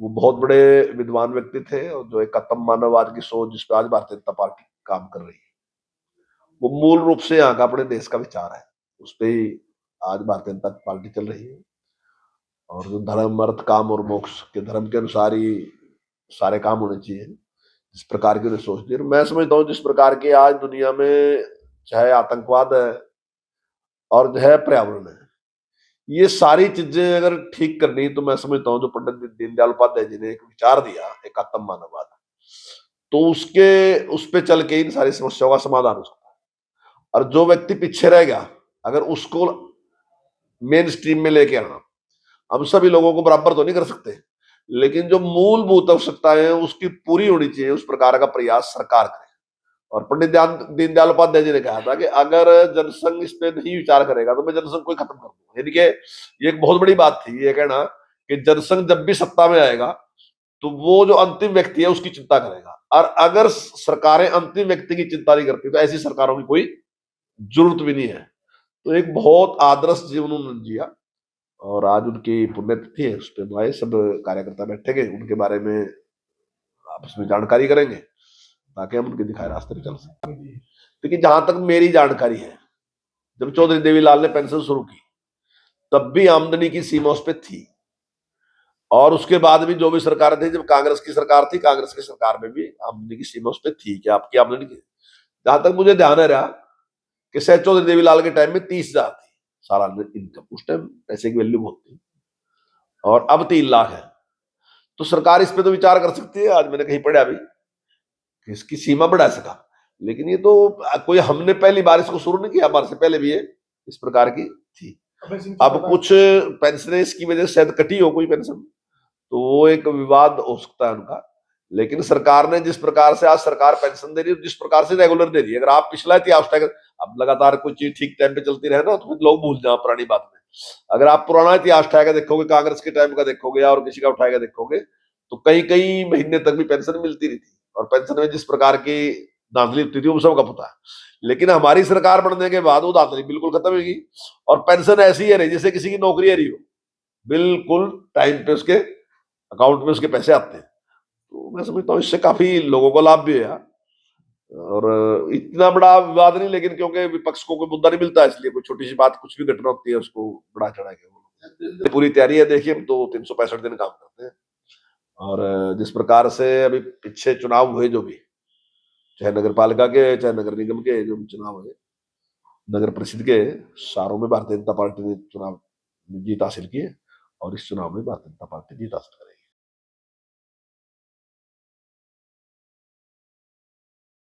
वो बहुत बड़े विद्वान व्यक्ति थे और जो एकात्म मानववाद की सोच जिस पर आज भारतीय जनता पार्टी काम कर रही है, वो मूल रूप से यहाँ का अपने देश का विचार है। उस पर ही आज भारतीय जनता पार्टी चल रही है। और जो धर्म अर्थ काम और मोक्ष के धर्म के अनुसार ही सारे काम होने चाहिए, जिस प्रकार की उन्हें सोच दी। मैं समझता हूँ जिस प्रकार की आज दुनिया में चाहे आतंकवाद है और जो है पर्यावरण है, ये सारी चीजें अगर ठीक करनी, तो मैं समझता हूँ जो पंडित दीनदयाल उपाध्याय जी ने एक विचार दिया एकात्म मानववाद, तो उसके उस पे चल के इन सारी समस्याओं का समाधान हो सकता है। और जो व्यक्ति पीछे रह गया, अगर उसको मेन स्ट्रीम में लेके आना, हम सभी लोगों को बराबर तो नहीं कर सकते, लेकिन जो मूलभूत आवश्यकताएं हैं उसकी पूरी होनी चाहिए, उस प्रकार का प्रयास सरकार करे। और पंडित दीनदयाल उपाध्याय जी ने कहा था कि अगर जनसंघ इस पे नहीं विचार करेगा तो मैं जनसंघ को ही खत्म कर दूंगा। यानी कि ये एक बहुत बड़ी बात थी ये कहना कि जनसंघ जब भी सत्ता में आएगा तो वो जो अंतिम व्यक्ति है उसकी चिंता करेगा, और अगर सरकारें अंतिम व्यक्ति की चिंता नहीं करती तो ऐसी सरकारों की कोई जरूरत भी नहीं है। तो एक बहुत आदर्श जीवन उन्होंने जिया, और आज उनकी पुण्यतिथि है, उस पर हमारे सब कार्यकर्ता बैठेंगे, उनके बारे में आपस में जानकारी करेंगे ताकि हम उनके दिखाए रास्ते पे चल सकें। लेकिन जहां तक मेरी जानकारी है, जब चौधरी देवीलाल ने पेंशन शुरू की तब भी आमदनी की सीमा उस पर थी, और उसके बाद भी जो भी सरकार थी, जब कांग्रेस की सरकार थी, कांग्रेस की सरकार में भी आमदनी की सीमा उस पर थी कि आपकी आमदनी की, जहां तक मुझे ध्यान है रहा कि शायद चौधरी देवीलाल के टाइम में 30,000 थी सालाना इनकम। उस टाइम पैसे की वैल्यू बहुत थी, और अब 3 लाख है। तो सरकार इस पे तो विचार कर सकती है। आज मैंने कहीं पढ़ा भी कि इसकी सीमा बढ़ा सका, लेकिन ये तो कोई हमने पहली बार इसको शुरू नहीं किया, हमारे से पहले भी ये इस प्रकार की थी। अब कुछ पेंशन इसकी वजह से शायद कटी हो कोई पेंशन, तो वो एक विवाद हो सकता है उनका। लेकिन सरकार ने जिस प्रकार से आज सरकार पेंशन दे रही है, जिस प्रकार से रेगुलर दे रही है, अगर आप पिछला इतिहास उठाकर, अब लगातार कोई चीज ठीक टाइम पे चलती रहे ना तो लोग भूल जाए पुरानी बात में। अगर आप पुराना इतिहास उठाएगा देखोगे, कांग्रेस के टाइम का देखोगे और किसी का उठाएगा देखोगे, तो कई कई महीने तक भी पेंशन मिलती रही थी, और पेंशन में जिस प्रकार की धांधली होती थी वो सबका पता है। लेकिन हमारी सरकार बनने के बाद वो धांधली बिल्कुल खत्म होगी, और पेंशन ऐसी है रही जैसे किसी की नौकरी है रही हो, बिल्कुल टाइम पे उसके अकाउंट में उसके पैसे आते हैं। तो मैं समझता हूँ इससे काफी लोगों को लाभ भी है। और इतना बड़ा विवाद नहीं, लेकिन क्योंकि विपक्ष को कोई मुद्दा नहीं मिलता, इसलिए कोई छोटी सी बात, कुछ भी घटना होती है उसको बढ़ा चढ़ा के पूरी तैयारी है। देखिए हम तो 365 दिन काम करते हैं, और जिस प्रकार से अभी पीछे चुनाव हुए जो भी, चाहे नगर पालिका के चाहे नगर निगम के जो भी चुनाव हुए, नगर परिषद के, सारों में भारतीय जनता पार्टी ने चुनाव जीत हासिल की है, और इस चुनाव में भारतीय जनता पार्टी जीत हासिल करेगी।